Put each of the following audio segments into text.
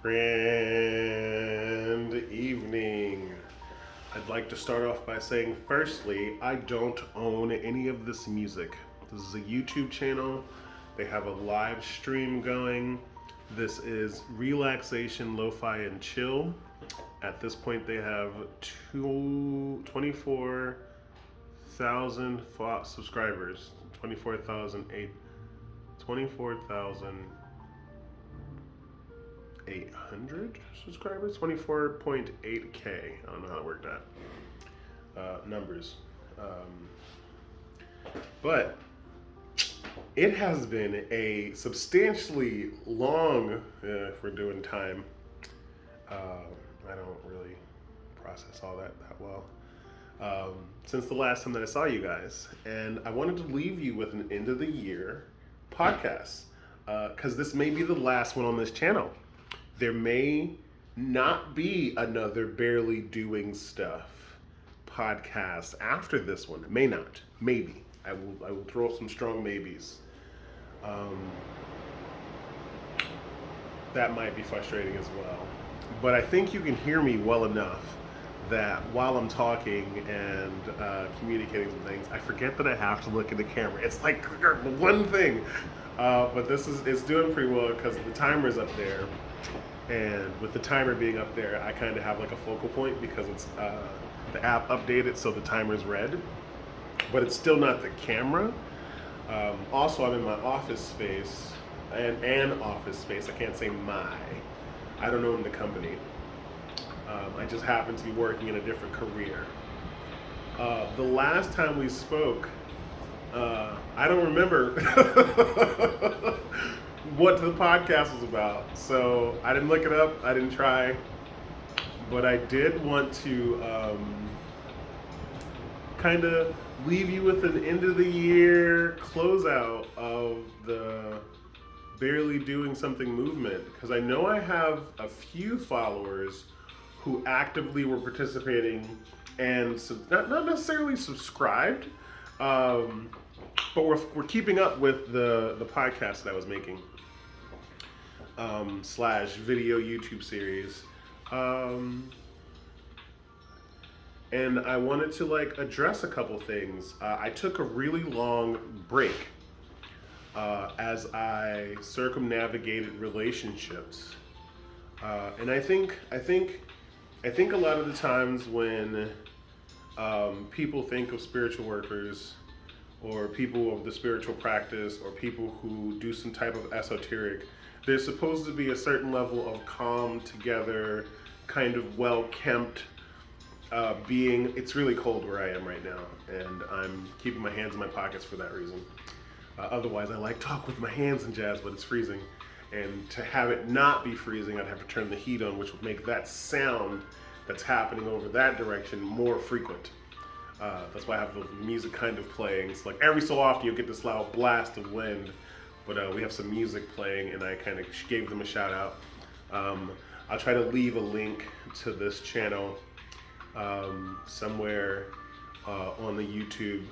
Grand evening. I'd like to start off by saying, firstly, I don't own any of this music. This is a YouTube channel. They have a live stream going. This is relaxation, lo-fi, and chill. At this point, they have 24,000 subscribers. 24,800 subscribers, 24.8K. I don't know how to work that. Numbers. But it has been a substantially long, if we're doing time, I don't really process all that well. Since the last time that I saw you guys. And I wanted to leave you with an end of the year podcast. Because this may be the last one on this channel. There may not be another Barely Doing Stuff podcast after this one. May not. Maybe. I will throw some strong maybes. That might be frustrating as well. But I think you can hear me well enough that while I'm talking and communicating some things, I forget that I have to look at the camera. It's like one thing. But it's doing pretty well because the timer's up there. And with the timer being up there, I kind of have like a focal point because it's the app updated, so the timer's red. But it's still not the camera. Also, I'm in my office space, and an office space. I can't say my. I don't own the company. I just happen to be working in a different career. The last time we spoke, I don't remember what the podcast was about. So I didn't look it up. I didn't try. But I did want to kind of leave you with an end of the year closeout of the Barely Doing Something movement, because I know I have a few followers who actively were participating and not necessarily subscribed, but we're keeping up with the podcast that I was making, slash video YouTube series. And I wanted to address a couple things. I took a really long break as I circumnavigated relationships, and I think a lot of the times when people think of spiritual workers, or people of the spiritual practice, or people who do some type of esoteric, there's supposed to be a certain level of calm together, kind of well-kempt being. It's really cold where I am right now, and I'm keeping my hands in my pockets for that reason. Otherwise, I like talk with my hands and jazz, but it's freezing. And to have it not be freezing, I'd have to turn the heat on, which would make that sound that's happening over that direction more frequent. That's why I have the music kind of playing. It's like every so often you'll get this loud blast of wind, but we have some music playing, and I kind of gave them a shout out. I'll try to leave a link to this channel somewhere on the YouTube.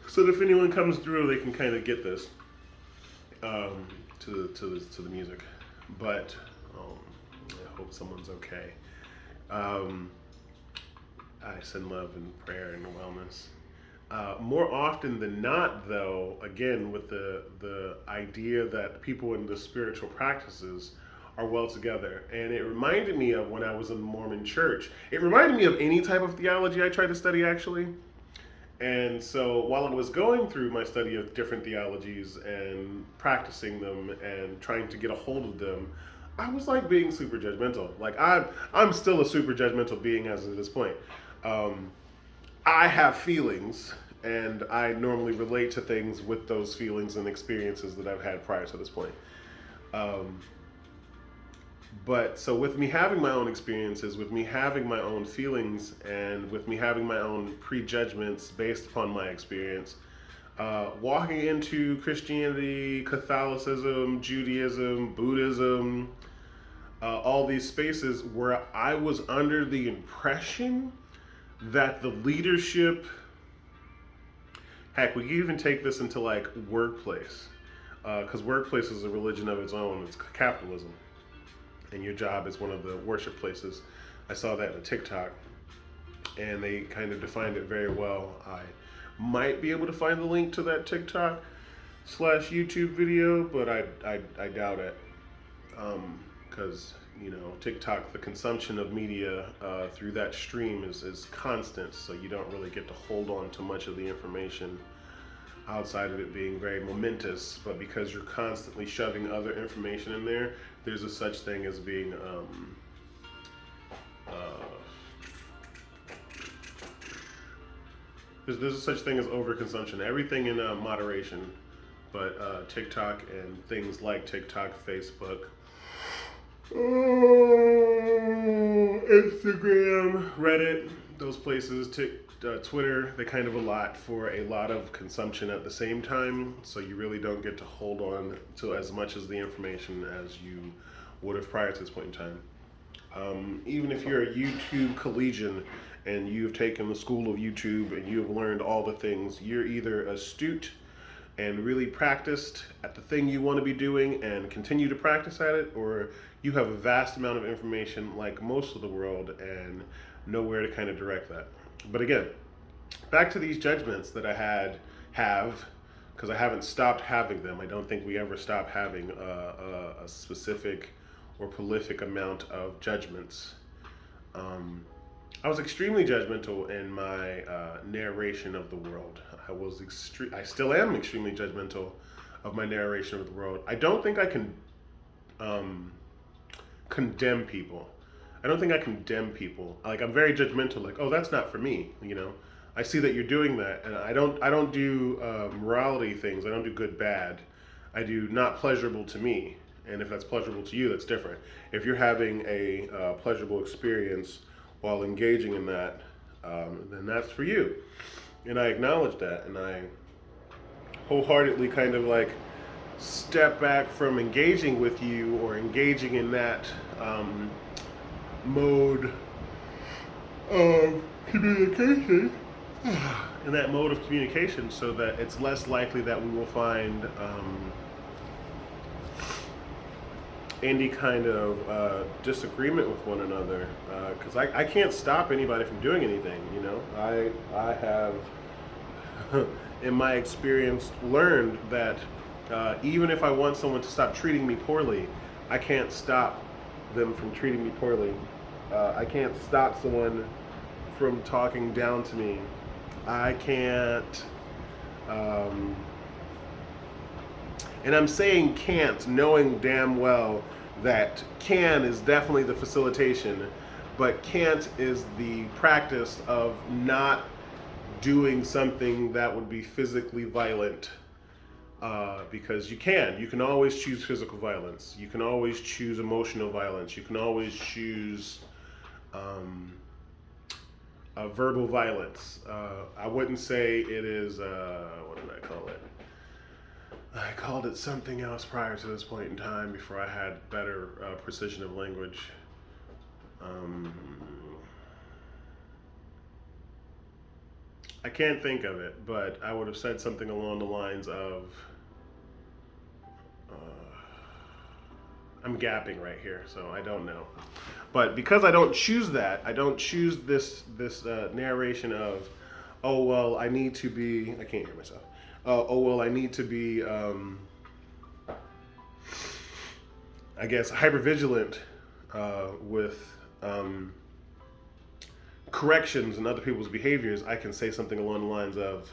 So that if anyone comes through, they can kind of get this to the music. But I hope someone's okay. I send love and prayer and wellness. More often than not, though, again, with the idea that people in the spiritual practices are well together. And it reminded me of when I was in the Mormon church. It reminded me of any type of theology I tried to study, actually. And so while I was going through my study of different theologies and practicing them and trying to get a hold of them, I was being super judgmental. I'm still a super judgmental being as of this point. I have feelings, and I normally relate to things with those feelings and experiences that I've had prior to this point. But so with me having my own experiences, with me having my own feelings, and with me having my own prejudgments based upon my experience, walking into Christianity, Catholicism, Judaism, Buddhism, all these spaces where I was under the impression that the leadership, heck, we could even take this into workplace. because workplace is a religion of its own. It's capitalism, and your job is one of the worship places. I saw that in a TikTok, and they kind of defined it very well. I might be able to find the link to that TikTok slash YouTube video, but I doubt it, because TikTok, the consumption of media through that stream is constant, so you don't really get to hold on to much of the information outside of it being very momentous. But because you're constantly shoving other information in there, there's a such thing as being there's a such thing as overconsumption. Everything in moderation, but TikTok and things like TikTok, Facebook, Instagram, Reddit, those places, Twitter, they kind of allot for a lot of consumption at the same time, so you really don't get to hold on to as much as the information as you would have prior to this point in time. Even if you're a YouTube collegian and you've taken the school of YouTube and you've learned all the things, you're either astute and really practiced at the thing you want to be doing and continue to practice at it, or you have a vast amount of information like most of the world and nowhere to kind of direct that. But again, back to these judgments that I have, because I haven't stopped having them. I don't think we ever stop having a specific or prolific amount of judgments. I was extremely judgmental in my narration of the world. I still am extremely judgmental of my narration of the world. I don't think I can condemn people. I don't think I condemn people. Like, I'm very judgmental. Like, oh, that's not for me. I see that you're doing that, and I don't do morality things. I don't do good, bad. I do not pleasurable to me. And if that's pleasurable to you, that's different. If you're having a pleasurable experience while engaging in that, then that's for you. And I acknowledge that, and I wholeheartedly kind of like step back from engaging with you or engaging in that mode of communication, so that it's less likely that we will find any kind of disagreement with one another, because I can't stop anybody from doing anything. I have in my experience learned that even if I want someone to stop treating me poorly, I can't stop them from treating me poorly. I can't stop someone from talking down to me. I can't and I'm saying can't, knowing damn well that can is definitely the facilitation, but can't is the practice of not doing something that would be physically violent. Because you can always choose physical violence. You can always choose emotional violence. You can always choose verbal violence. I wouldn't say it is, what did I call it? I called it something else prior to this point in time before I had better precision of language. I can't think of it, but I would have said something along the lines of, I'm gapping right here, so I don't know. But because I don't choose that, I don't choose this narration of, oh well, I need to be. I can't hear myself. Oh well, I need to be. I guess hypervigilant with corrections and other people's behaviors. I can say something along the lines of.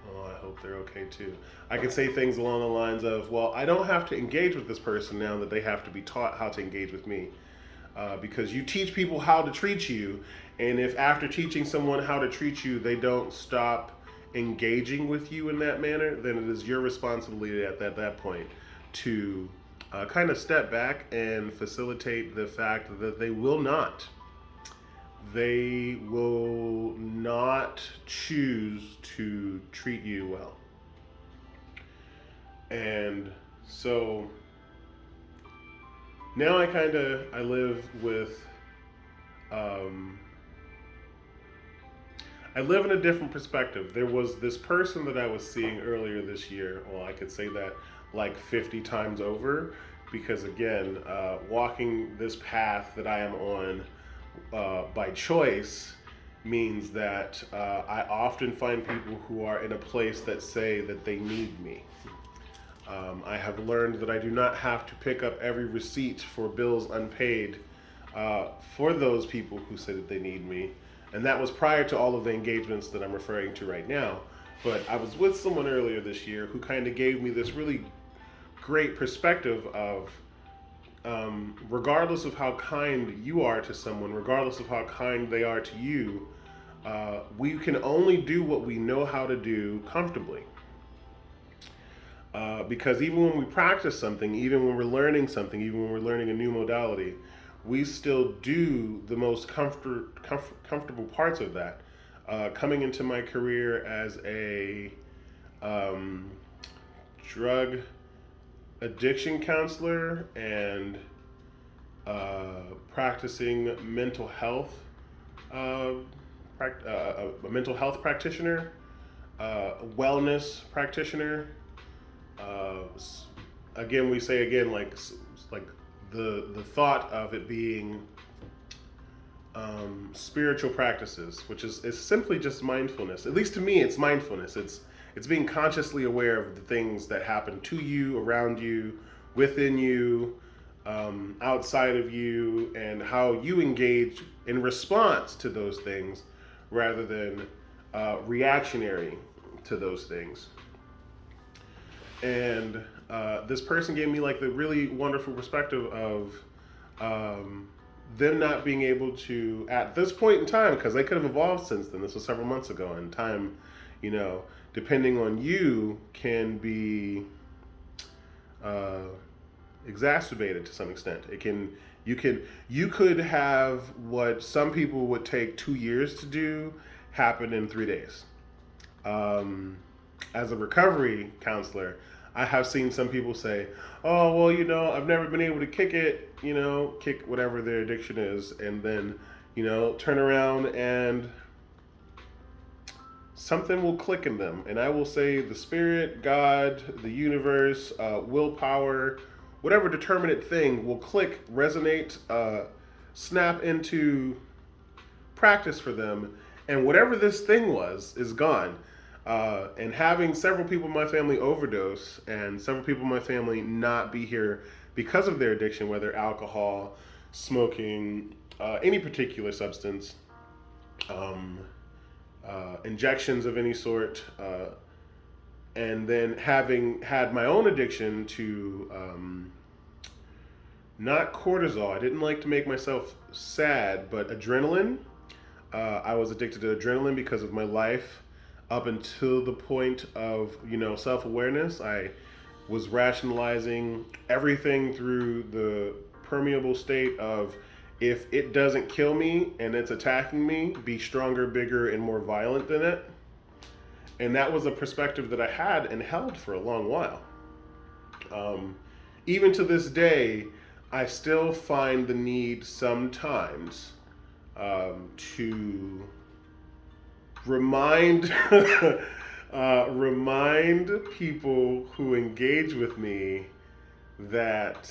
Oh, I hope they're okay too. I can say things along the lines of, well, I don't have to engage with this person now that they have to be taught how to engage with me. Because you teach people how to treat you, and if after teaching someone how to treat you, they don't stop engaging with you in that manner, then it is your responsibility at that point to kind of step back and facilitate the fact that they will not choose to treat you well. And so now I live with I live in a different perspective. There was this person that I was seeing earlier this year. Well, I could say that like 50 times over, because again, walking this path that I am on by choice means that I often find people who are in a place that say that they need me. I have learned that I do not have to pick up every receipt for bills unpaid for those people who say that they need me. And that was prior to all of the engagements that I'm referring to right now. But I was with someone earlier this year who kind of gave me this really great perspective of regardless of how kind you are to someone, regardless of how kind they are to you, we can only do what we know how to do comfortably. Because even when we practice something, even when we're learning something, even when we're learning a new modality, we still do the most comfortable parts of that. Coming into my career as a drug addiction counselor and practicing mental health, a mental health practitioner, wellness practitioner. Again, we say again like the thought of it being spiritual practices, which is simply just mindfulness. At least to me, it's mindfulness. It's being consciously aware of the things that happen to you, around you, within you, outside of you, and how you engage in response to those things rather than reactionary to those things. And this person gave me like the really wonderful perspective of them not being able to, at this point in time, because they could have evolved since then. This was several months ago, and time, depending on you, can be exacerbated to some extent. You could have what some people would take 2 years to do happen in 3 days. As a recovery counselor, I have seen some people say, oh, well, I've never been able to kick it, kick whatever their addiction is, and then, turn around and something will click in them. And I will say the spirit, God, the universe, willpower, whatever determinate thing will click, resonate, snap into practice for them. And whatever this thing was is gone. And having several people in my family overdose and several people in my family not be here because of their addiction, whether alcohol, smoking, any particular substance, injections of any sort, and then having had my own addiction to not cortisol. I didn't like to make myself sad, but adrenaline. I was addicted to adrenaline because of my life. Up until the point of, self-awareness, I was rationalizing everything through the permeable state of, if it doesn't kill me and it's attacking me, be stronger, bigger, and more violent than it. And that was a perspective that I had and held for a long while. Even to this day, I still find the need sometimes to remind people who engage with me that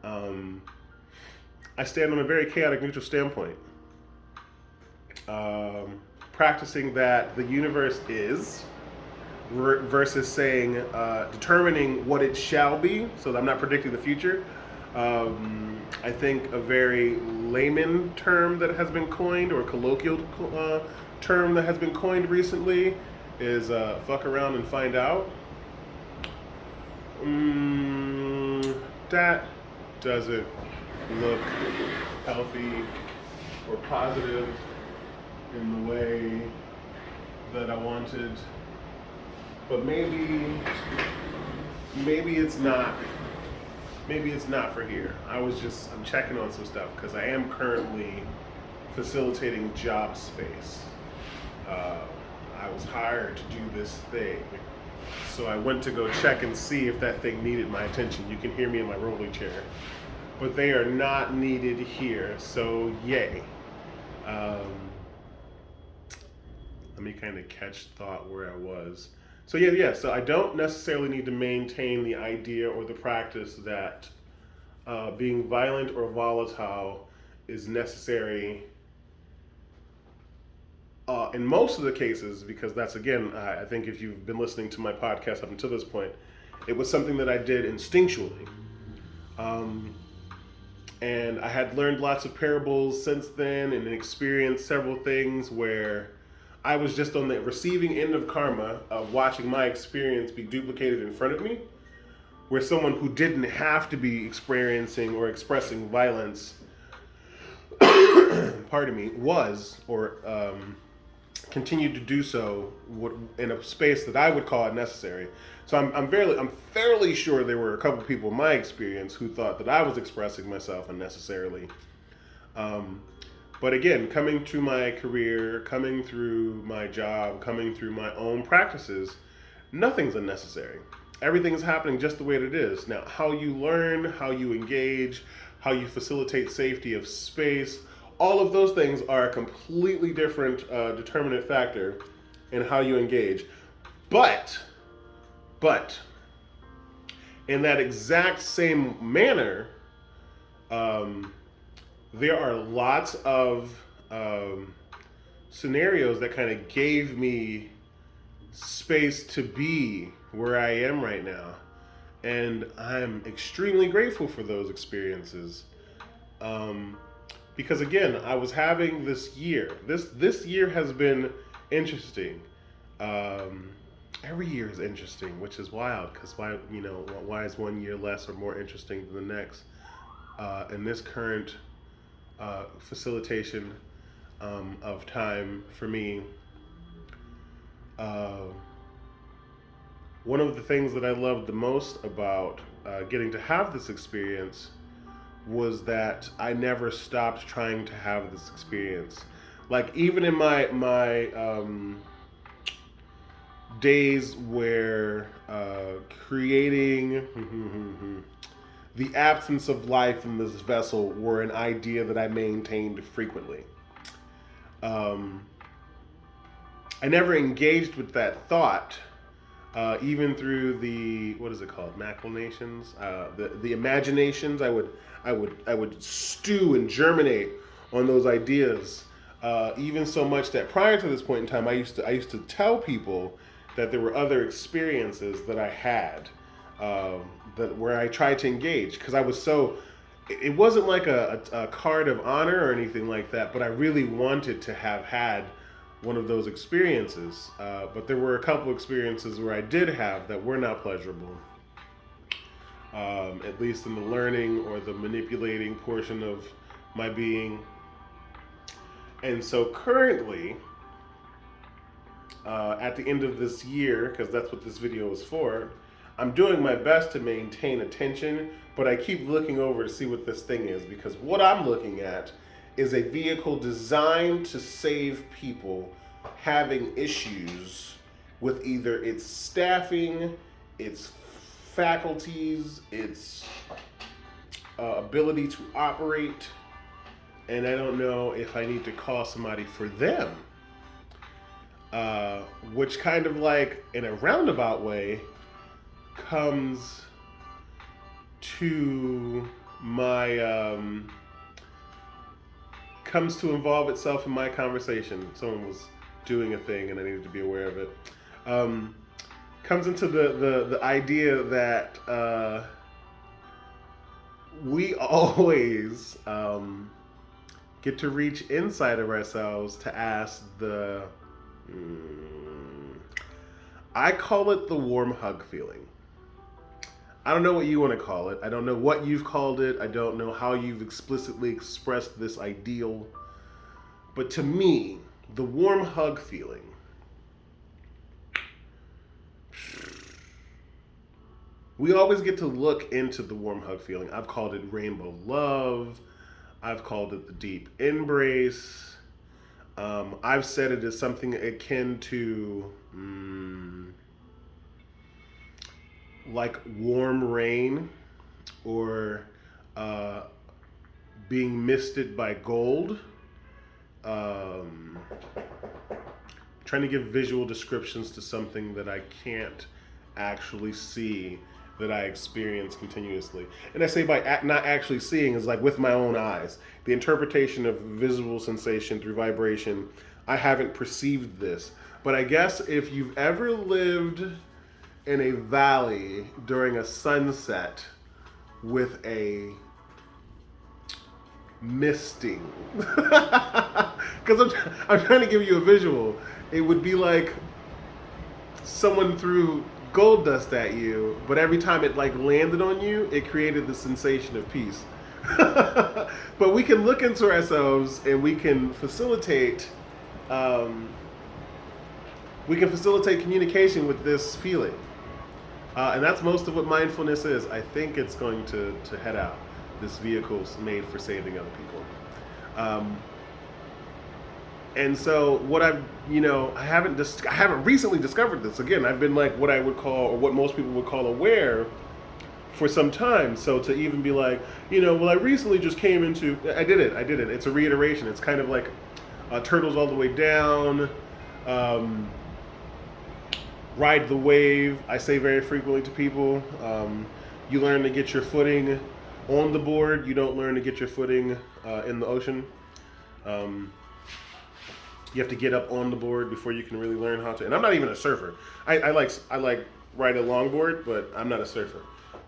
I stand on a very chaotic neutral standpoint. Practicing that the universe is versus saying, determining what it shall be, so that I'm not predicting the future. I think a very layman term that has been coined, or colloquial term that has been coined recently, is fuck around and find out. That doesn't look healthy or positive in the way that I wanted. But maybe it's not. Maybe it's not for here. I'm checking on some stuff because I am currently facilitating job space. I was hired to do this thing. So I went to go check and see if that thing needed my attention. You can hear me in my rolling chair. But they are not needed here, so yay. Let me kind of catch thought where I was. So yeah. So I don't necessarily need to maintain the idea or the practice that being violent or volatile is necessary in most of the cases, because that's again, I think if you've been listening to my podcast up until this point, it was something that I did instinctually. Um, and I had learned lots of parables since then and experienced several things where I was just on the receiving end of karma of watching my experience be duplicated in front of me, where someone who didn't have to be experiencing or expressing violence, pardon me, was or continued to do so in a space that I would call it necessary. So I'm fairly sure there were a couple people in my experience who thought that I was expressing myself unnecessarily. Um, but again, coming through my career, coming through my job, coming through my own practices, nothing's unnecessary. Everything's happening just the way that it is. Now, how you learn, how you engage, how you facilitate safety of space, all of those things are a completely different determinant factor in how you engage. But, in that exact same manner, um, there are lots of scenarios that kind of gave me space to be where I am right now. And I'm extremely grateful for those experiences. Because again, I was having this year. This year has been interesting. Every year is interesting, which is wild. Because why is one year less or more interesting than the next? In this current facilitation of time for me, one of the things that I loved the most about getting to have this experience was that I never stopped trying to have this experience. Like even in my days where creating the absence of life in this vessel were an idea that I maintained frequently. I never engaged with that thought, even through the what is it called, maclinations, the imaginations. I would stew and germinate on those ideas, even so much that prior to this point in time, I used to tell people that there were other experiences that I had, that where I tried to engage because I was so. It wasn't like a card of honor or anything like that, but I really wanted to have had one of those experiences. But there were a couple experiences where I did have that were not pleasurable, at least in the learning or the manipulating portion of my being. And so currently, at the end of this year, because that's what this video is for, I'm doing my best to maintain attention, but I keep looking over to see what this thing is, because what I'm looking at is a vehicle designed to save people having issues with either its staffing, its faculties, its ability to operate, and I don't know if I need to call somebody for them. Which kind of like, in a roundabout way, comes to my comes to involve itself in my conversation. Someone was doing a thing and I needed to be aware of it. Comes into the idea that we always get to reach inside of ourselves to ask I call it the warm hug feeling. I don't know what you want to call it. I don't know what you've called it. I don't know how you've explicitly expressed this ideal. But to me, the warm hug feeling, we always get to look into the warm hug feeling. I've called it rainbow love. I've called it the deep embrace. I've said it as something akin to like warm rain, or being misted by gold. trying to give visual descriptions to something that I can't actually see, that I experience continuously. And I say by not actually seeing is like with my own eyes. The interpretation of visual sensation through vibration, I haven't perceived this. But I guess if you've ever lived in a valley during a sunset with a misting, because I'm trying to give you a visual, it would be like someone threw gold dust at you, but every time it like landed on you, it created the sensation of peace. But we can look into ourselves and um, we can facilitate communication with this feeling, and that's most of what mindfulness is. I think it's going to head out. This vehicle's made for saving other people. And so what I haven't recently discovered this. Again, I've been like what I would call, or what most people would call, aware for some time. So to even be like, well, I recently just came into, I did it. It's a reiteration. It's kind of like turtles all the way down, ride the wave. I say very frequently to people, you learn to get your footing on the board. You don't learn to get your footing in the ocean. You have to get up on the board before you can really learn how to. And I'm not even a surfer. I like ride a longboard, but I'm not a surfer.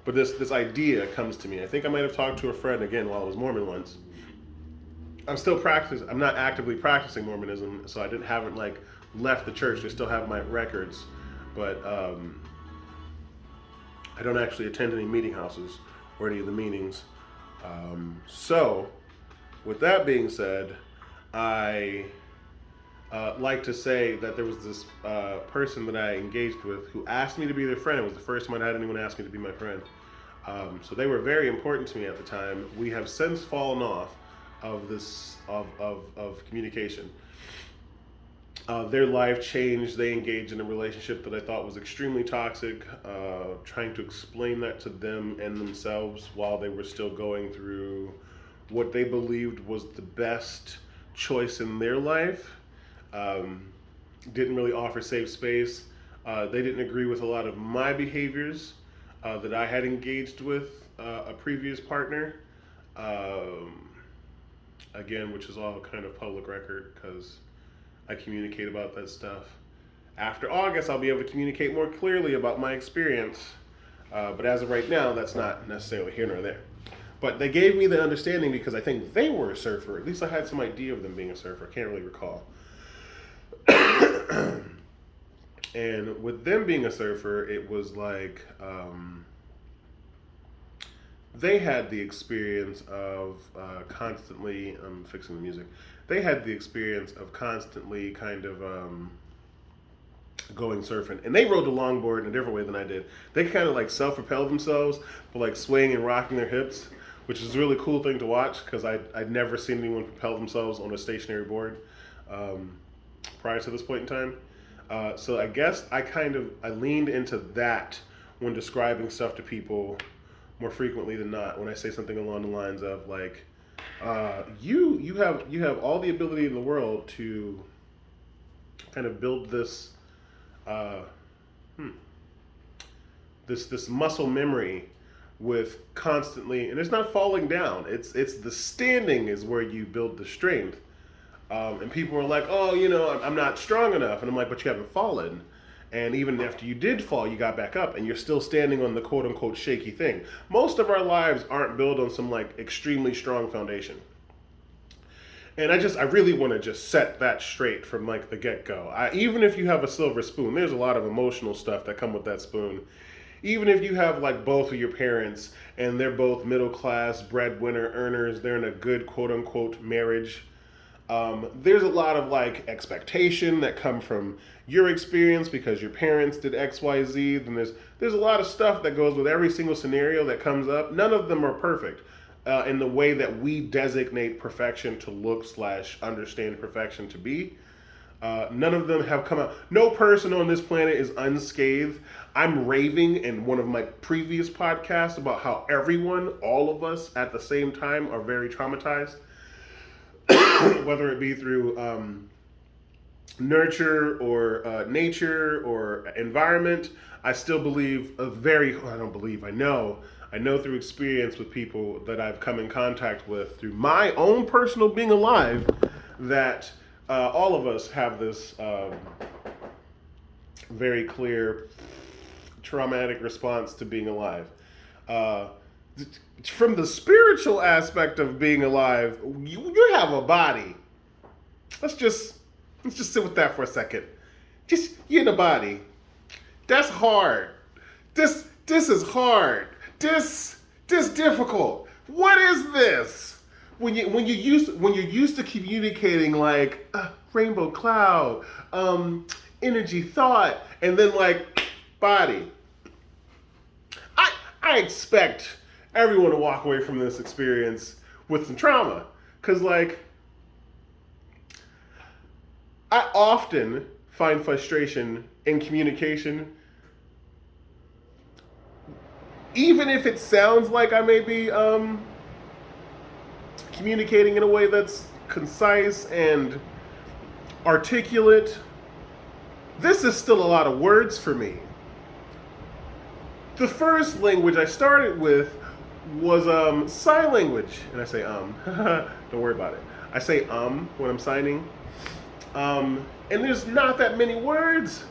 But this idea comes to me. I think I might have talked to a friend again while I was Mormon once. I'm still practicing. I'm not actively practicing Mormonism, so I haven't like left the church. I still have my records, but I don't actually attend any meeting houses or any of the meetings. So, with that being said, I like to say that there was this person that I engaged with who asked me to be their friend. It was the first time I had anyone ask me to be my friend. So they were very important to me at the time. We have since fallen off of this of communication. Their life changed. They engaged in a relationship that I thought was extremely toxic. Trying to explain that to them and themselves while they were still going through what they believed was the best choice in their life. Didn't really offer safe space. They didn't agree with a lot of my behaviors that I had engaged with a previous partner. Again, which is all kind of public record because I communicate about that stuff. After August, I'll be able to communicate more clearly about my experience. But as of right now, that's not necessarily here nor there. But they gave me the understanding because I think they were a surfer. At least I had some idea of them being a surfer. I can't really recall. And with them being a surfer, it was like they had the experience of constantly, I'm fixing the music, they had the experience of constantly kind of going surfing. And they rode the longboard in a different way than I did. They kind of like self-propelled themselves, but like swaying and rocking their hips, which is a really cool thing to watch because I'd never seen anyone propel themselves on a stationary board prior to this point in time. So I guess I leaned into that when describing stuff to people more frequently than not. When I say something along the lines of like, you have all the ability in the world to kind of build this this muscle memory with constantly, and it's not falling down. It's the standing is where you build the strength. And people were like, oh, I'm not strong enough. And I'm like, but you haven't fallen. And even after you did fall, you got back up and you're still standing on the quote unquote shaky thing. Most of our lives aren't built on some like extremely strong foundation. And I really want to just set that straight from like the get-go. Even if you have a silver spoon, there's a lot of emotional stuff that come with that spoon. Even if you have like both of your parents and they're both middle class breadwinner earners, they're in a good quote unquote marriage. There's a lot of like expectation that come from your experience because your parents did X, Y, Z. Then there's a lot of stuff that goes with every single scenario that comes up. None of them are perfect in the way that we designate perfection to look / understand perfection to be. None of them have come out. No person on this planet is unscathed. I'm raving in one of my previous podcasts about how everyone, all of us at the same time, are very traumatized. Whether it be through nurture or nature or environment. I still believe I don't believe, I know through experience with people that I've come in contact with through my own personal being alive that all of us have this very clear traumatic response to being alive. Uh, from the spiritual aspect of being alive, you have a body. Let's just let's just sit with that for a second. Just you in a body. That's hard. This is hard. This difficult. What is this? When you're used to communicating like rainbow cloud, energy thought, and then like body. I expect everyone to walk away from this experience with some trauma. Cause like I often find frustration in communication, even if it sounds like I may be communicating in a way that's concise and articulate. This is still a lot of words for me. The first language I started with was sign language, and I say don't worry about it. I say when I'm signing, and there's not that many words.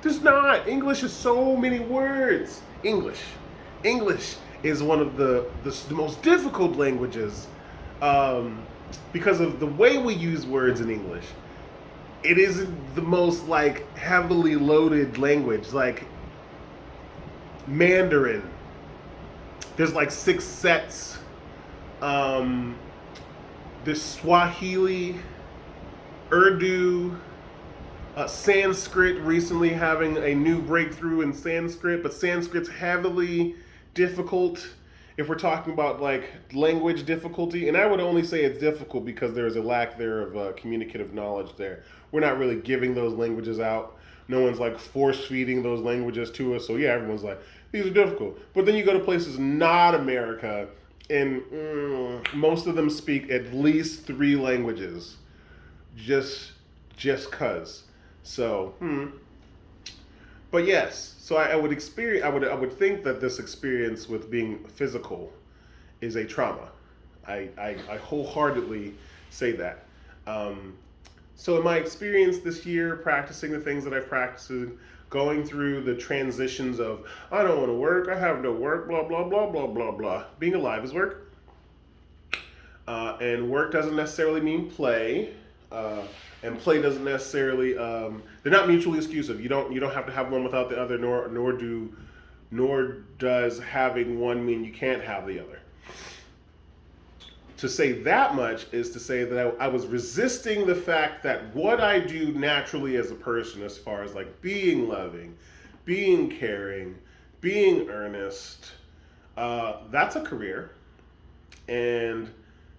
There's not. English is so many words. English is one of the most difficult languages because of the way we use words in English. It isn't the most like heavily loaded language like Mandarin. There's like 6 sets. There's Swahili, Urdu, Sanskrit recently having a new breakthrough in Sanskrit, but Sanskrit's heavily difficult if we're talking about like language difficulty. And I would only say it's difficult because there is a lack there of communicative knowledge there. We're not really giving those languages out. No one's like force feeding those languages to us. So yeah, everyone's like, these are difficult. But then you go to places not America, and most of them speak at least 3 languages, just cause. So, but yes. So I would experience. I would think that this experience with being physical is a trauma. I wholeheartedly say that. So in my experience this year, practicing the things that I've practiced, going through the transitions of I don't want to work, I have no work, blah blah blah blah blah blah. Being alive is work, and work doesn't necessarily mean play, and play doesn't necessarily. They're not mutually exclusive. You don't have to have one without the other, nor does having one mean you can't have the other. To say that much is to say that I was resisting the fact that what I do naturally as a person, as far as like being loving, being caring, being earnest, that's a career. And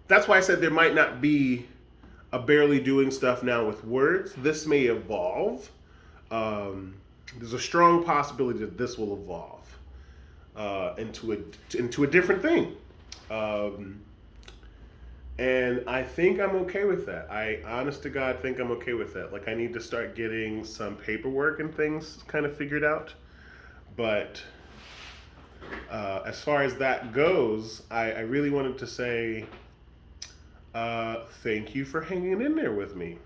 that's why I said there might not be a barely doing stuff now with words. This may evolve. There's a strong possibility that this will evolve into a different thing. And I think I'm okay with that. I, honest to God, think I'm okay with that. Like, I need to start getting some paperwork and things kind of figured out. But as far as that goes, I really wanted to say thank you for hanging in there with me.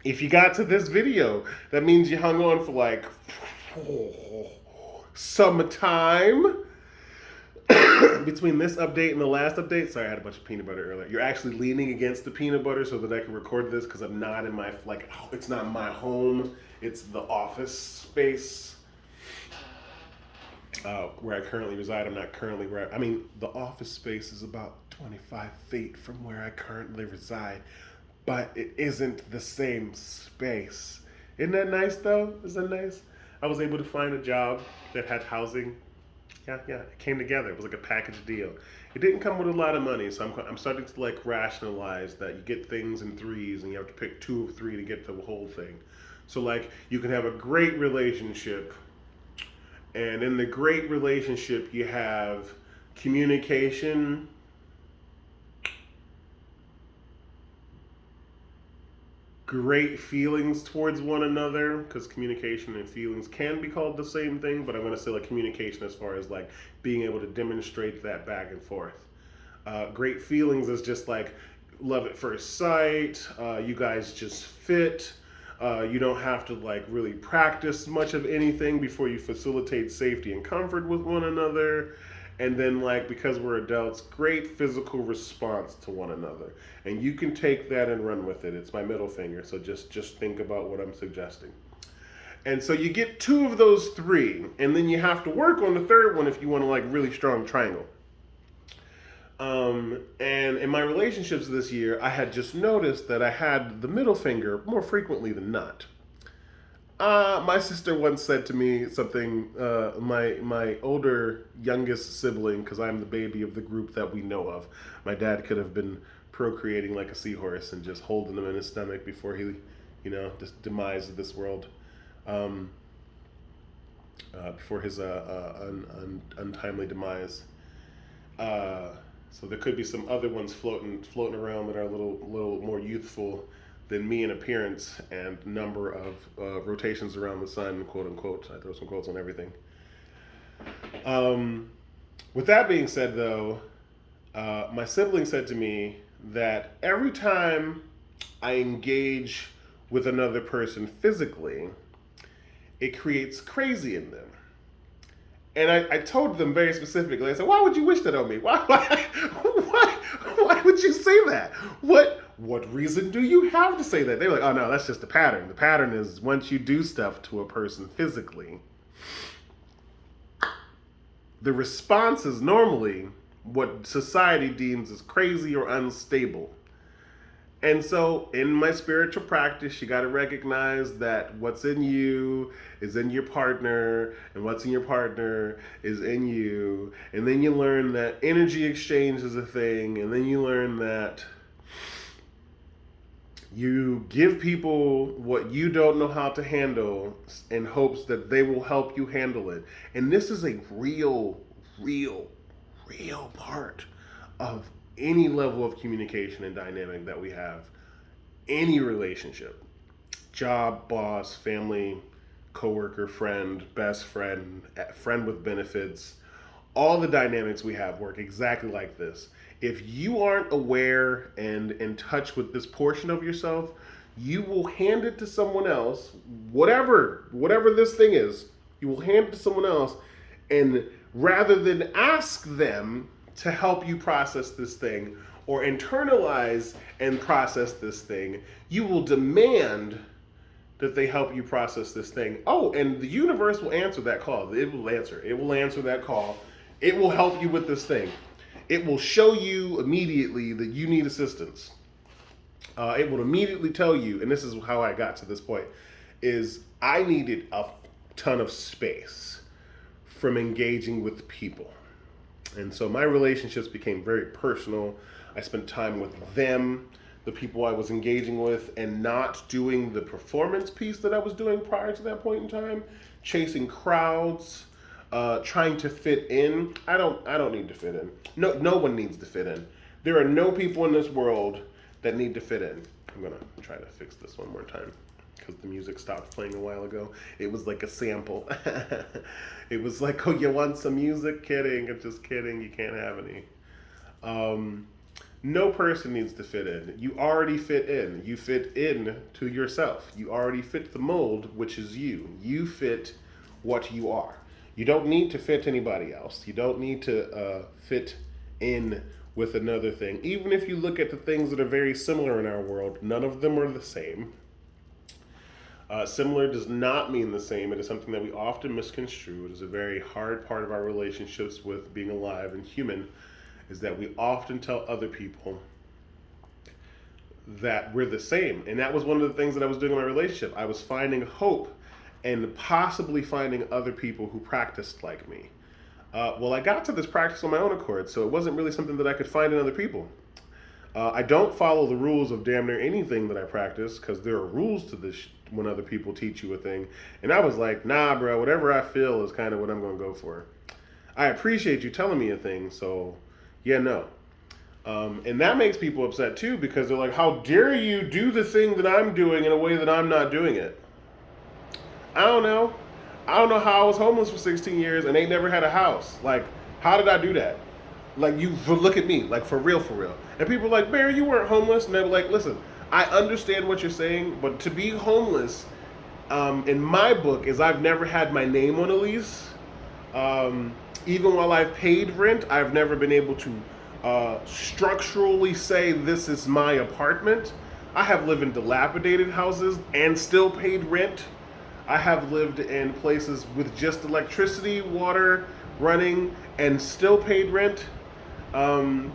If you got to this video, that means you hung on for like some time. Between this update and the last update, sorry, I had a bunch of peanut butter earlier. You're actually leaning against the peanut butter so that I can record this because I'm not in my, like, it's not my home. It's the office space where I currently reside. I'm not currently where, I mean, the office space is about 25 feet from where I currently reside, but it isn't the same space. Isn't that nice, though? Isn't that nice? I was able to find a job that had housing. Yeah, it came together. It was like a package deal. It didn't come with a lot of money, so I'm starting to like rationalize that you get things in threes and you have to pick 2 or 3 to get the whole thing. So like you can have a great relationship, and in the great relationship you have communication, great feelings towards one another, because communication and feelings can be called the same thing, but I'm going to say like communication as far as like being able to demonstrate that back and forth. Great feelings is just like love at first sight. You guys just fit. You don't have to like really practice much of anything before you facilitate safety and comfort with one another. And then like because we're adults, great physical response to one another. And you can take that and run with it. It's my middle finger, so just think about what I'm suggesting. And so you get two of those three, and then you have to work on the third one if you want to like really strong triangle. And in my relationships this year, I had just noticed that I had the middle finger more frequently than not. My sister once said to me something. My older youngest sibling, because I'm the baby of the group that we know of. My dad could have been procreating like a seahorse and just holding him in his stomach before he, just demise of this world, before his untimely demise. So there could be some other ones floating around that are a little more youthful than me in appearance and number of rotations around the sun, quote unquote. I throw some quotes on everything. With that being said, though, my sibling said to me that every time I engage with another person physically, it creates crazy in them. And I told them very specifically, I said, why would you wish that on me? Why would you say that? What reason do you have to say that? They were like, oh no, that's just the pattern. The pattern is once you do stuff to a person physically, the response is normally what society deems as crazy or unstable. And so in my spiritual practice, you got to recognize that what's in you is in your partner, and what's in your partner is in you. And then you learn that energy exchange is a thing, and then you learn that you give people what you don't know how to handle in hopes that they will help you handle it. And this is a real part of any level of communication and dynamic that we have. Any relationship, job, boss, family, coworker, friend, best friend, friend with benefits, all the dynamics we have work exactly like this. If you aren't aware and in touch with this portion of yourself, you will hand it to someone else, whatever this thing is, you will hand it to someone else, and rather than ask them to help you process this thing or internalize and process this thing, you will demand that they help you process this thing. Oh, and the universe will answer that call. It will answer that call. It will help you with this thing. It will show you immediately that you need assistance. It will immediately tell you, and this is how I got to this point, is I needed a ton of space from engaging with people. And so my relationships became very personal. I spent time with them, the people I was engaging with, and not doing the performance piece that I was doing prior to that point in time, chasing crowds, trying to fit in. I don't need to fit in. No one needs to fit in. There are no people in this world that need to fit in. I'm gonna try to fix this one more time because the music stopped playing a while ago. It was like a sample. It was like, oh, you want some music? Kidding. I'm just kidding. You can't have any. No person needs to fit in. You already fit in. You fit in to yourself. You already fit the mold, which is you. You fit what you are. You don't need to fit anybody else. You don't need to fit in with another thing. Even if you look at the things that are very similar in our world, none of them are the same. Similar does not mean the same. It is something that we often misconstrue. It is a very hard part of our relationships with being alive and human, is that we often tell other people that we're the same. And that was one of the things that I was doing in my relationship. I was finding hope and possibly finding other people who practiced like me. Well, I got to this practice on my own accord, so it wasn't really something that I could find in other people. I don't follow the rules of damn near anything that I practice, because there are rules to this when other people teach you a thing. And I was like, nah, bro, whatever I feel is kind of what I'm going to go for. I appreciate you telling me a thing, so yeah, no. And that makes people upset too because they're like, how dare you do the thing that I'm doing in a way that I'm not doing it? I don't know. I don't know how I was homeless for 16 years and ain't never had a house. Like, how did I do that? Like, you look at me, like, for real, for real. And people are like, Barry, you weren't homeless. And they're like, listen, I understand what you're saying, but to be homeless, in my book, is I've never had my name on a lease. Even while I've paid rent, I've never been able to structurally say this is my apartment. I have lived in dilapidated houses and still paid rent. I have lived in places with just electricity, water running, and still paid rent. Um,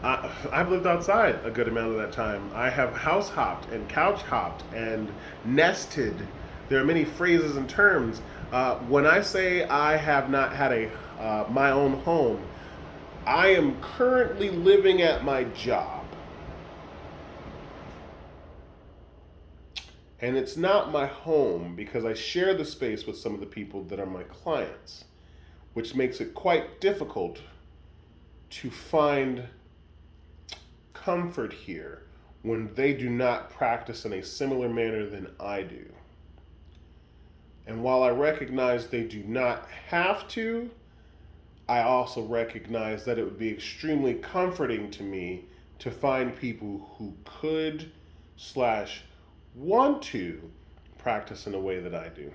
I've lived outside a good amount of that time. I have house hopped and couch hopped and nested. There are many phrases and terms. When I say I have not had a my own home, I am currently living at my job. And it's not my home because I share the space with some of the people that are my clients, which makes it quite difficult to find comfort here when they do not practice in a similar manner than I do. And while I recognize they do not have to, I also recognize that it would be extremely comforting to me to find people who could slash want to practice in a way that I do.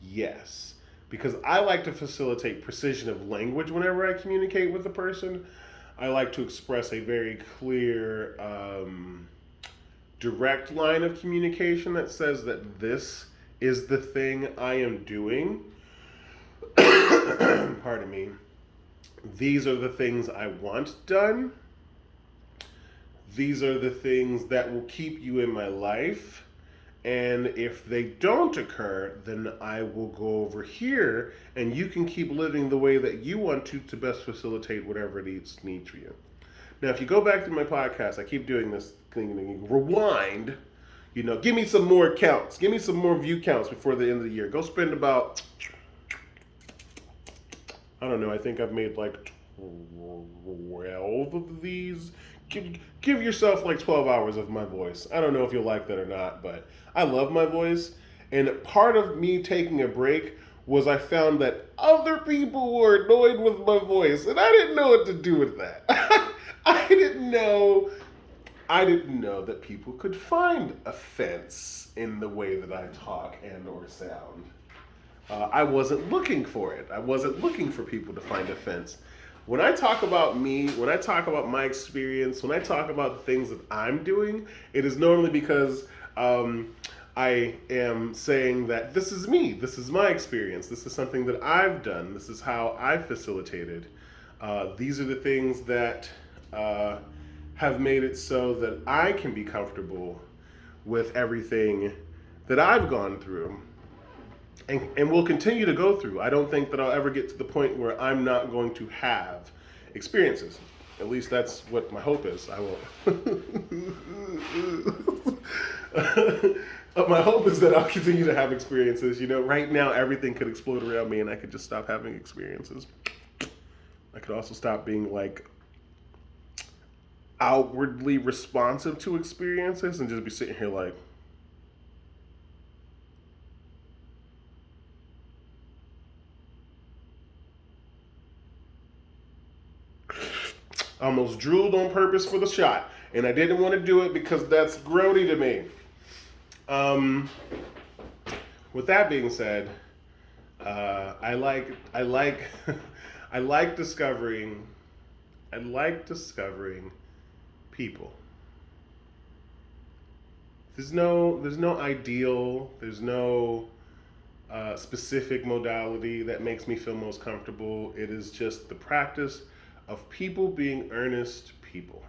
Yes, because I like to facilitate precision of language whenever I communicate with a person. I like to express a very clear, direct line of communication that says that this is the thing I am doing. Pardon me. These are the things I want done. These are the things that will keep you in my life. And if they don't occur, then I will go over here and you can keep living the way that you want to best facilitate whatever needs for you. Now, if you go back to my podcast, I keep doing this thing, rewind, give me some more counts. Give me some more view counts before the end of the year. Go spend about, I don't know, I think I've made like 12 of these. Give yourself like 12 hours of my voice. I don't know if you'll like that or not, but I love my voice. And part of me taking a break was I found that other people were annoyed with my voice, and I didn't know what to do with that. I didn't know that people could find offense in the way that I talk and or sound. I wasn't looking for it. I wasn't looking for people to find offense. When I talk about me, when I talk about my experience, when I talk about the things that I'm doing, it is normally because I am saying that this is me, this is my experience, this is something that I've done, this is how I've facilitated. These are the things that have made it so that I can be comfortable with everything that I've gone through. And will continue to go through. I don't think that I'll ever get to the point where I'm not going to have experiences. At least that's what my hope is. I will. My hope is that I'll continue to have experiences. Right now everything could explode around me and I could just stop having experiences. I could also stop being like outwardly responsive to experiences and just be sitting here like, I almost drooled on purpose for the shot, and I didn't want to do it because that's grody to me. With that being said, I like I like discovering people. There's no ideal. There's no specific modality that makes me feel most comfortable. It is just the practice of people being earnest people.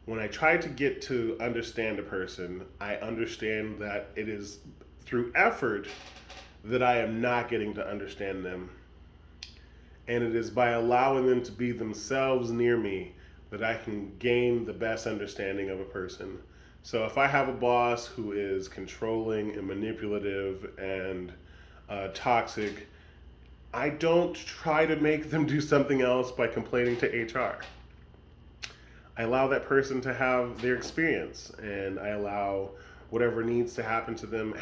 When I try to get to understand a person, I understand that it is through effort that I am not getting to understand them. And it is by allowing them to be themselves near me that I can gain the best understanding of a person. So if I have a boss who is controlling and manipulative and toxic, I don't try to make them do something else by complaining to HR. I allow that person to have their experience, and I allow whatever needs to happen to them.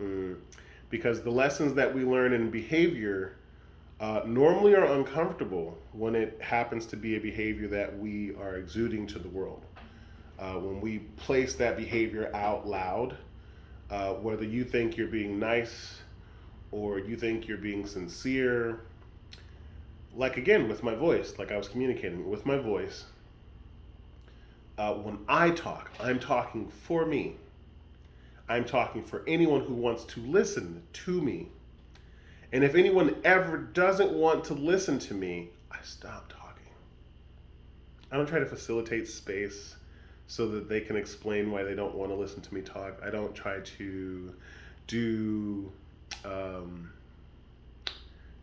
Mm. Because the lessons that we learn in behavior normally are uncomfortable when it happens to be a behavior that we are exuding to the world. When we place that behavior out loud, whether you think you're being nice or you think you're being sincere, like again with my voice, like I was communicating with my voice, when I talk, I'm talking for me. I'm talking for anyone who wants to listen to me. And if anyone ever doesn't want to listen to me, I stop talking. I don't try to facilitate space so that they can explain why they don't want to listen to me talk. I don't try to do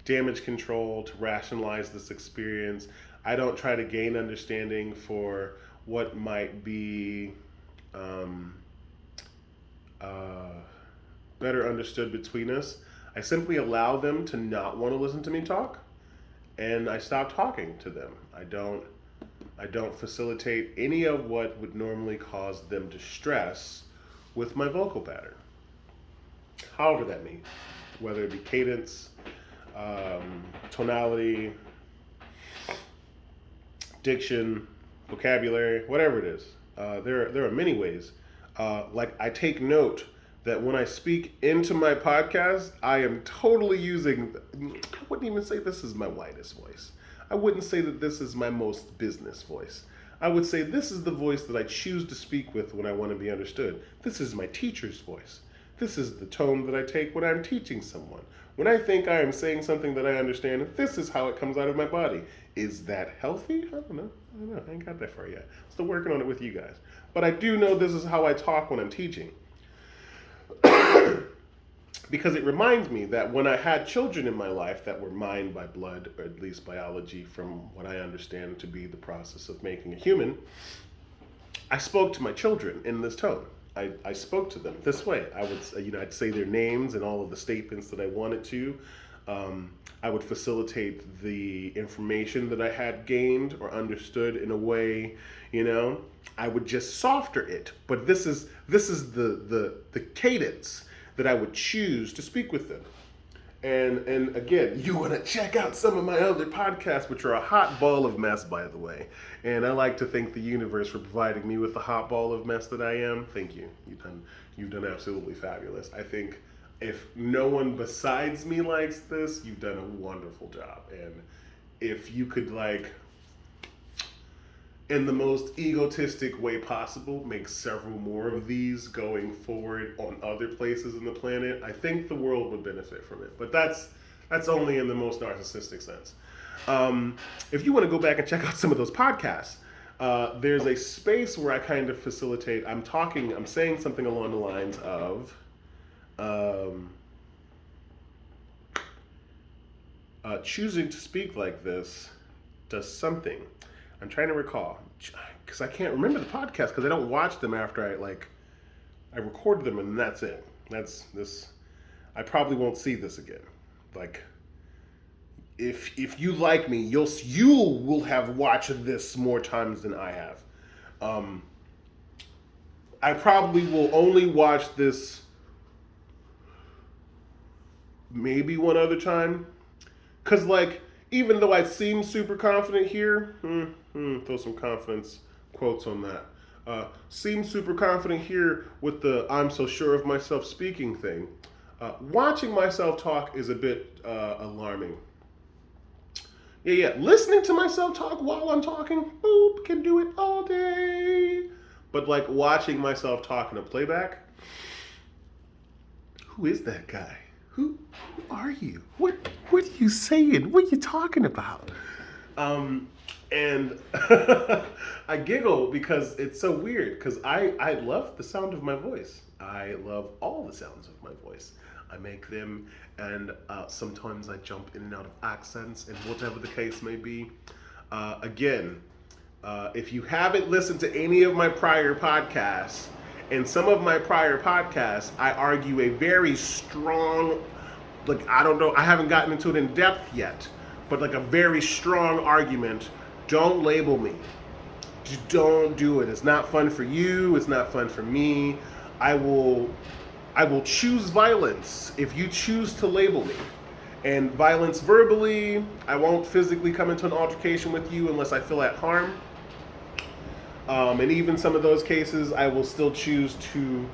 damage control to rationalize this experience. I don't try to gain understanding for what might be better understood between us. I simply allow them to not want to listen to me talk, and I stop talking to them. I don't facilitate any of what would normally cause them distress with my vocal pattern. However that means, whether it be cadence, tonality, diction, vocabulary, whatever it is. There are many ways. Like I take note that when I speak into my podcast, I am totally using, I wouldn't even say this is my widest voice. I wouldn't say that this is my most business voice. I would say this is the voice that I choose to speak with when I want to be understood. This is my teacher's voice. This is the tone that I take when I'm teaching someone. When I think I am saying something that I understand, this is how it comes out of my body. Is that healthy? I don't know. I ain't got that far yet. Still working on it with you guys. But I do know this is how I talk when I'm teaching. Because it reminds me that when I had children in my life that were mine by blood, or at least biology, from what I understand to be the process of making a human, I spoke to my children in this tone. I spoke to them this way. I'd say their names and all of the statements that I wanted to. I would facilitate the information that I had gained or understood in a way, I would just softer it. But this is the cadence that I would choose to speak with them. And again, you want to check out some of my other podcasts, which are a hot ball of mess, by the way. And I like to thank the universe for providing me with the hot ball of mess that I am. Thank you. You've done absolutely fabulous. I think if no one besides me likes this, you've done a wonderful job. And if you could, in the most egotistic way possible, make several more of these going forward on other places in the planet, I think the world would benefit from it. But that's only in the most narcissistic sense. If you want to go back and check out some of those podcasts, there's a space where I kind of facilitate. I'm saying something along the lines of, choosing to speak like this does something. I'm trying to recall, because I can't remember the podcast because I don't watch them after I record them and that's it. That's this. I probably won't see this again. If you like me, you will have watched this more times than I have. I probably will only watch this maybe one other time, because even though I seem super confident here, throw some confidence quotes on that. Seem super confident here with the I'm so sure of myself speaking thing. Watching myself talk is a bit alarming. Yeah. Listening to myself talk while I'm talking, boop, can do it all day. But watching myself talk in a playback, who is that guy? Who are you? What are you saying? What are you talking about? And I giggle because it's so weird, because I love the sound of my voice. I love all the sounds of my voice. I make them, and sometimes I jump in and out of accents and whatever the case may be. Again, if you haven't listened to any of my prior podcasts, in some of my prior podcasts, I argue a very strong like, I don't know, I haven't gotten into it in depth yet, but like a very strong argument, don't label me. Just don't do it. It's not fun for you, it's not fun for me. I will I will choose violence if you choose to label me. And violence verbally, I won't physically come into an altercation with you unless I feel at harm. And even some of those cases, I will still choose to.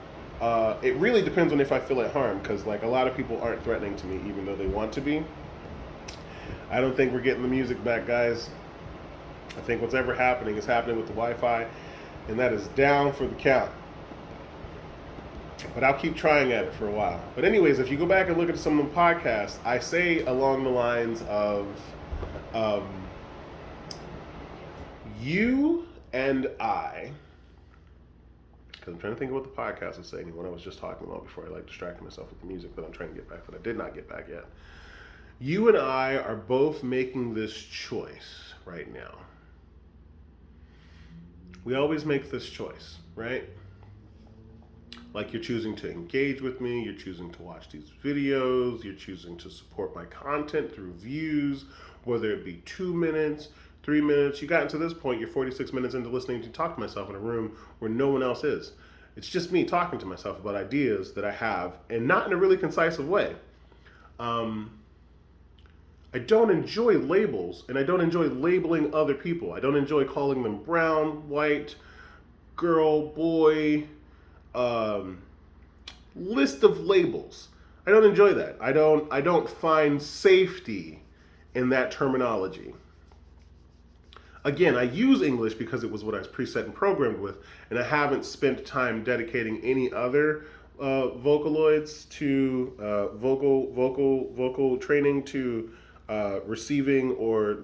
It really depends on if I feel at harm, because like a lot of people aren't threatening to me, even though they want to be. I don't think we're getting the music back, guys. I think what's ever happening is happening with the Wi-Fi, and that is down for the count. But I'll keep trying at it for a while. But anyways, if you go back and look at some of the podcasts, I say along the lines of um, you and I, because I'm trying to think of what the podcast is saying, what I was just talking about before I like distracted myself with the music that I'm trying to get back, that I did not get back yet. You and I are both making this choice right now. We always make this choice, right? Like you're choosing to engage with me, you're choosing to watch these videos, you're choosing to support my content through views, whether it be 2 minutes, 3 minutes. You got to this point, you're 46 minutes into listening to talk to myself in a room where no one else is. It's just me talking to myself about ideas that I have, and not in a really concise way. I don't enjoy labels, and I don't enjoy labeling other people. I don't enjoy calling them brown, white, girl, boy, list of labels. I don't enjoy that. I don't find safety in that terminology. Again, I use English because it was what I was preset and programmed with, and I haven't spent time dedicating any other vocaloids to vocal training to receiving or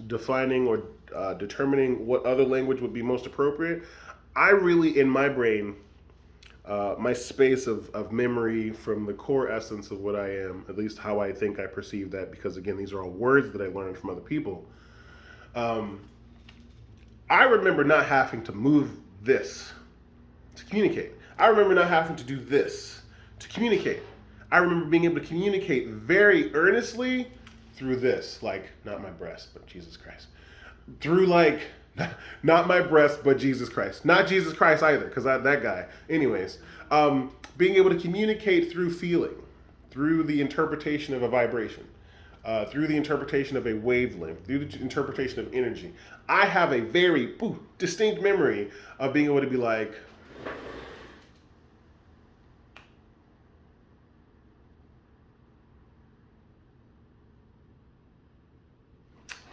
defining or determining what other language would be most appropriate. I really, in my brain, my space of memory from the core essence of what I am, at least how I think I perceive that, because again, these are all words that I learned from other people. I remember not having to move this to communicate. I remember not having to do this to communicate. I remember being able to communicate very earnestly through this, like, not my breast, but Jesus Christ. Through like, not my breast, but Jesus Christ. Not Jesus Christ either, because that guy. Anyways, being able to communicate through feeling, through the interpretation of a vibration, through the interpretation of a wavelength, through the interpretation of energy. I have a very distinct memory of being able to be like,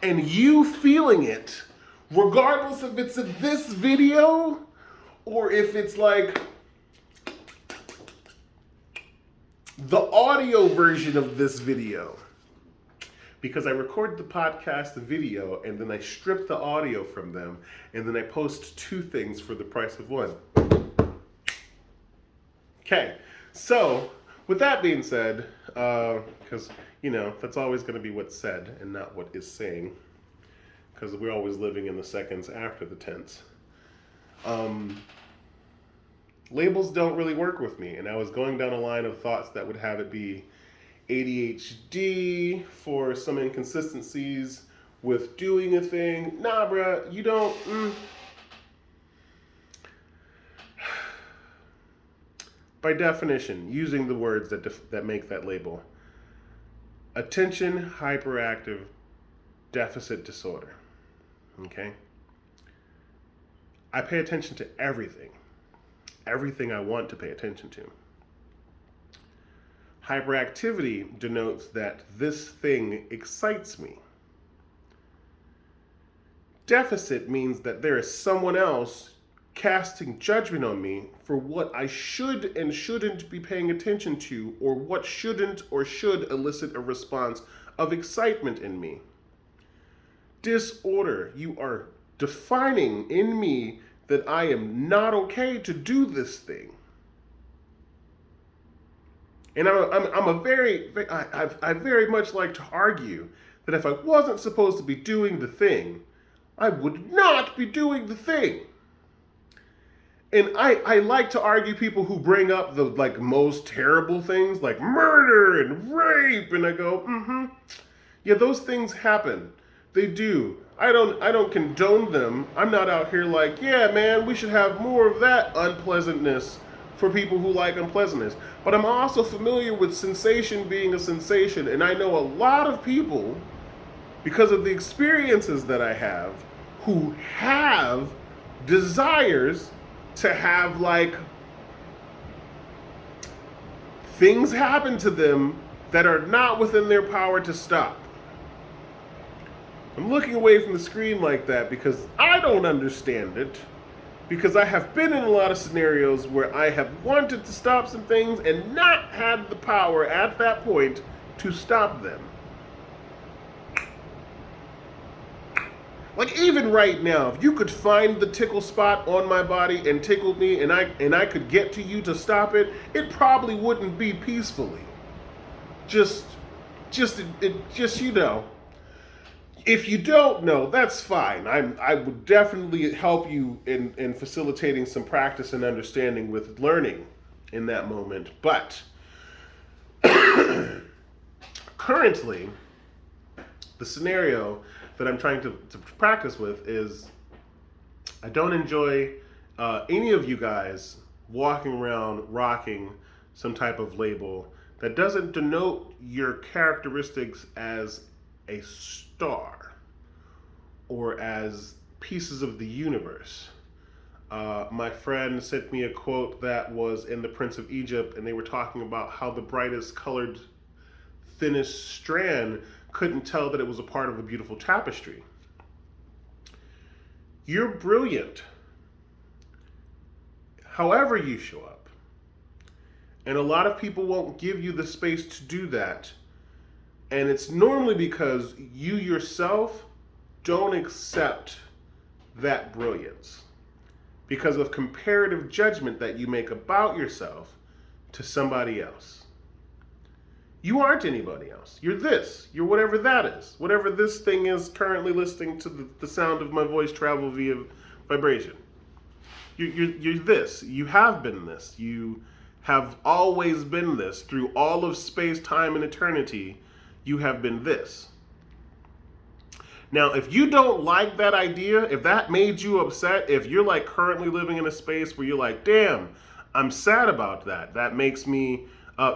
and you feeling it, regardless if it's in this video or if it's like the audio version of this video. Because I record the podcast, the video, and then I strip the audio from them, and then I post 2 things for the price of 1. Okay, so with that being said, because, that's always going to be what's said and not what is saying, because we're always living in the seconds after the tense. Labels don't really work with me, and I was going down a line of thoughts that would have it be ADHD for some inconsistencies with doing a thing. Nah, bruh, you don't. By definition, using the words that make that label. Attention hyperactive deficit disorder. Okay? I pay attention to everything. Everything I want to pay attention to. Hyperactivity denotes that this thing excites me. Deficit means that there is someone else casting judgment on me for what I should and shouldn't be paying attention to, or what shouldn't or should elicit a response of excitement in me. Disorder, you are defining in me that I am not okay to do this thing. And I very much like to argue that if I wasn't supposed to be doing the thing, I would not be doing the thing. And I like to argue people who bring up the like most terrible things like murder and rape, and I go, yeah, those things happen. They do. I don't condone them. I'm not out here like, yeah, man, we should have more of that unpleasantness for people who like unpleasantness. But I'm also familiar with sensation being a sensation, and I know a lot of people because of the experiences that I have who have desires to have like things happen to them that are not within their power to stop. I'm looking away from the screen like that because I don't understand it. Because I have been in a lot of scenarios where I have wanted to stop some things and not had the power at that point to stop them. Like even right now, if you could find the tickle spot on my body and tickle me, and I could get to you to stop it, it probably wouldn't be peacefully. Just you know. If you don't know, that's fine. I would definitely help you in facilitating some practice and understanding with learning in that moment. But currently, the scenario that I'm trying to practice with is I don't enjoy any of you guys walking around rocking some type of label that doesn't denote your characteristics as a star or as pieces of the universe. My friend sent me a quote that was in The Prince of Egypt, and they were talking about how the brightest colored, thinnest strand couldn't tell that it was a part of a beautiful tapestry. You're brilliant, however you show up. And a lot of people won't give you the space to do that. And it's normally because you yourself don't accept that brilliance because of comparative judgment that you make about yourself to somebody else. You aren't anybody else. You're this. You're whatever that is. Whatever this thing is currently listening to the sound of my voice travel via vibration. You're this. You have been this. You have always been this. Through all of space, time, and eternity, you have been this. Now, if you don't like that idea, if that made you upset, if you're like currently living in a space where you're like, damn, I'm sad about that. That makes me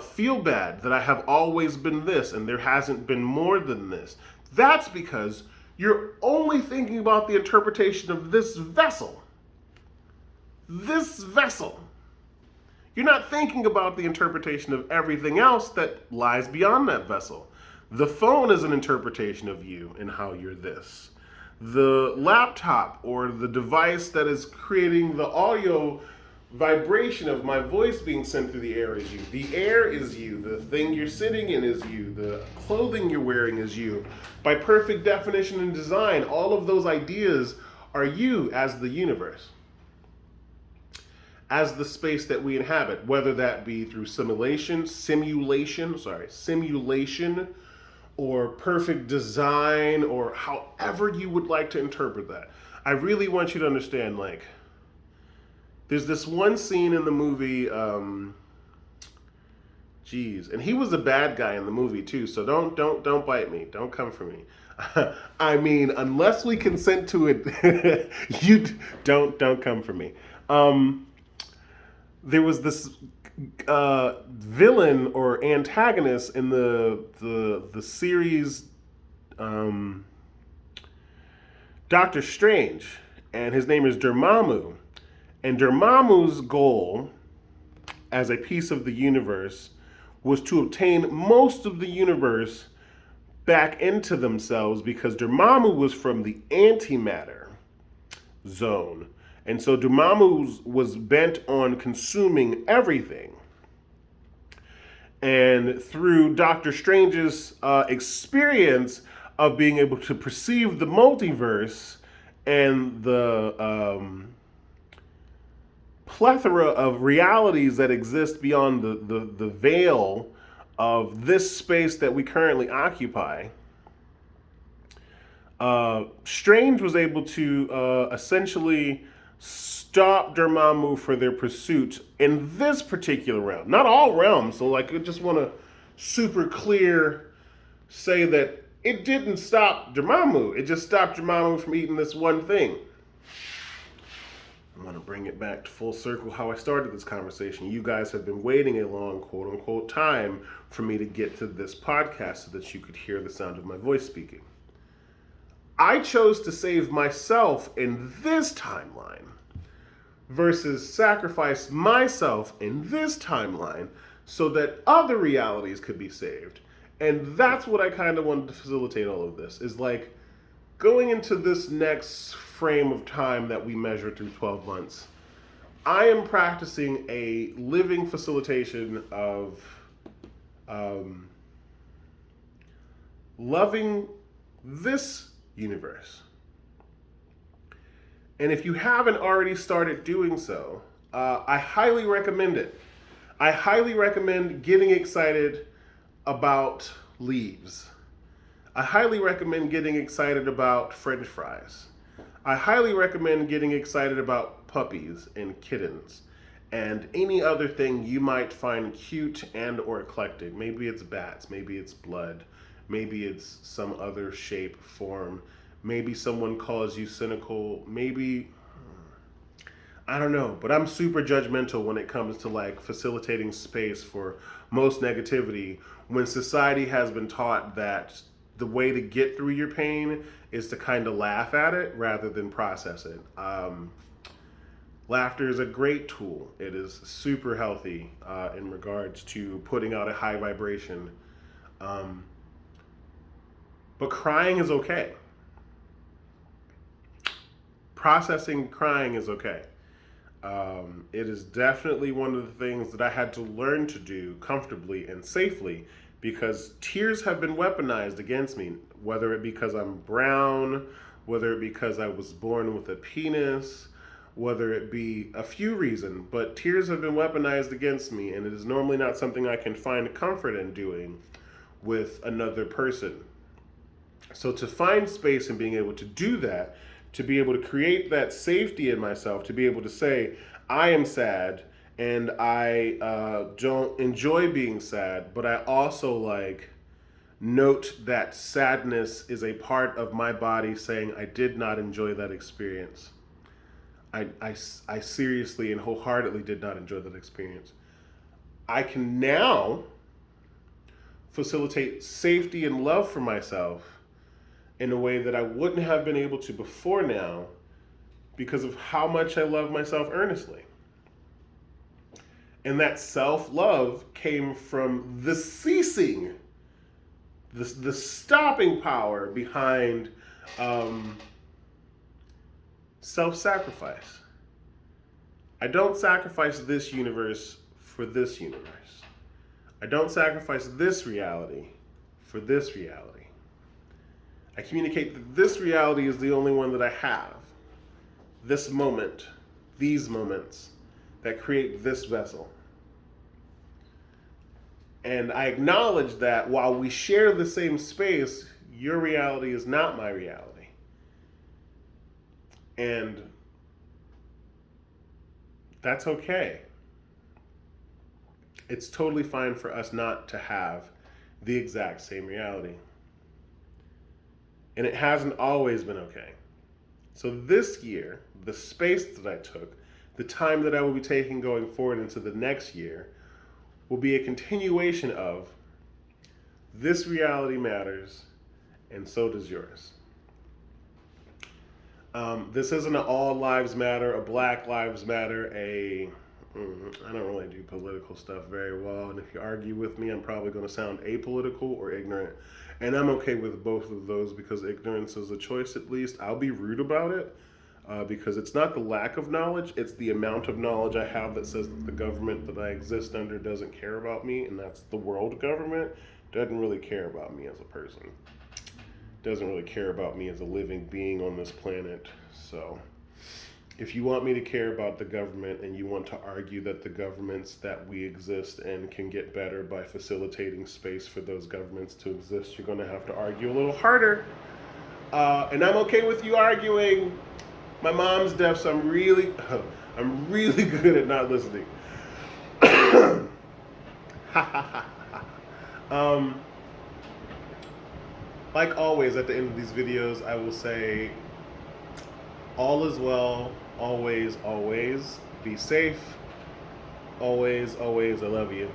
feel bad that I have always been this and there hasn't been more than this. That's because you're only thinking about the interpretation of this vessel. This vessel. You're not thinking about the interpretation of everything else that lies beyond that vessel. The phone is an interpretation of you and how you're this. The laptop or the device that is creating the audio vibration of my voice being sent through the air is you. The air is you. The thing you're sitting in is you. The clothing you're wearing is you. By perfect definition and design, all of those ideas are you as the universe. As the space that we inhabit, whether that be through simulation, or perfect design, or however you would like to interpret that. I really want you to understand, like, there's this one scene in the movie, and he was a bad guy in the movie too, so don't bite me. Don't come for me. I mean, unless we consent to it, you don't come for me. There was this villain or antagonist in the series Doctor Strange, and his name is Dormammu. And Dormammu's goal as a piece of the universe was to obtain most of the universe back into themselves, because Dormammu was from the antimatter zone. And so Dormammu was bent on consuming everything. And through Doctor Strange's experience of being able to perceive the multiverse and the plethora of realities that exist beyond the veil of this space that we currently occupy, Strange was able to essentially stop Dormammu for their pursuit in this particular realm. Not all realms, so like I just want to super clear say that it didn't stop Dormammu. It just stopped Dormammu from eating this one thing. I want to bring it back to full circle how I started this conversation. You guys have been waiting a long quote unquote time for me to get to this podcast so that you could hear the sound of my voice speaking. I chose to save myself in this timeline versus sacrifice myself in this timeline so that other realities could be saved. And that's what I kind of wanted to facilitate all of this, is like going into this next frame of time that we measure through 12 months. I am practicing a living facilitation of loving this universe. And if you haven't already started doing so, I highly recommend it. I highly recommend getting excited about leaves. I highly recommend getting excited about French fries. I highly recommend getting excited about puppies and kittens and any other thing you might find cute and or eclectic. Maybe it's bats, maybe it's blood, maybe it's some other shape, form. Maybe someone calls you cynical. Maybe, I don't know. But I'm super judgmental when it comes to like facilitating space for most negativity when society has been taught that the way to get through your pain is to kind of laugh at it rather than process it. Laughter is a great tool. It is super healthy in regards to putting out a high vibration. But crying is okay. Processing crying is okay. It is definitely one of the things that I had to learn to do comfortably and safely because tears have been weaponized against me, whether it be because I'm brown, whether it be because I was born with a penis, whether it be a few reasons, but tears have been weaponized against me, and it is normally not something I can find comfort in doing with another person. So to find space and being able to do that, to be able to create that safety in myself, to be able to say, I am sad and I don't enjoy being sad, but I also like note that sadness is a part of my body saying I did not enjoy that experience. I seriously and wholeheartedly did not enjoy that experience. I can now facilitate safety and love for myself in a way that I wouldn't have been able to before now because of how much I love myself earnestly. And that self-love came from the ceasing, the stopping power behind self-sacrifice. I don't sacrifice this universe for this universe. I don't sacrifice this reality for this reality. I communicate that this reality is the only one that I have. This moment, these moments that create this vessel. And I acknowledge that while we share the same space, your reality is not my reality. And that's okay. It's totally fine for us not to have the exact same reality. And it hasn't always been okay. So this year, the space that I took, the time that I will be taking going forward into the next year, will be a continuation of this reality matters, and so does yours. This isn't an all lives matter, a Black Lives Matter, I don't really do political stuff very well, and if you argue with me, I'm probably going to sound apolitical or ignorant. And I'm okay with both of those because ignorance is a choice at least. I'll be rude about it because it's not the lack of knowledge, it's the amount of knowledge I have that says that the government that I exist under doesn't care about me, and that's the world government, doesn't really care about me as a person. Doesn't really care about me as a living being on this planet. So if you want me to care about the government and you want to argue that the governments that we exist in can get better by facilitating space for those governments to exist, you're going to have to argue a little harder. And I'm okay with you arguing. My mom's deaf, so I'm really good at not listening. um, like always, at the end of these videos, I will say, all is well, always, always. Be safe. Always, always, I love you.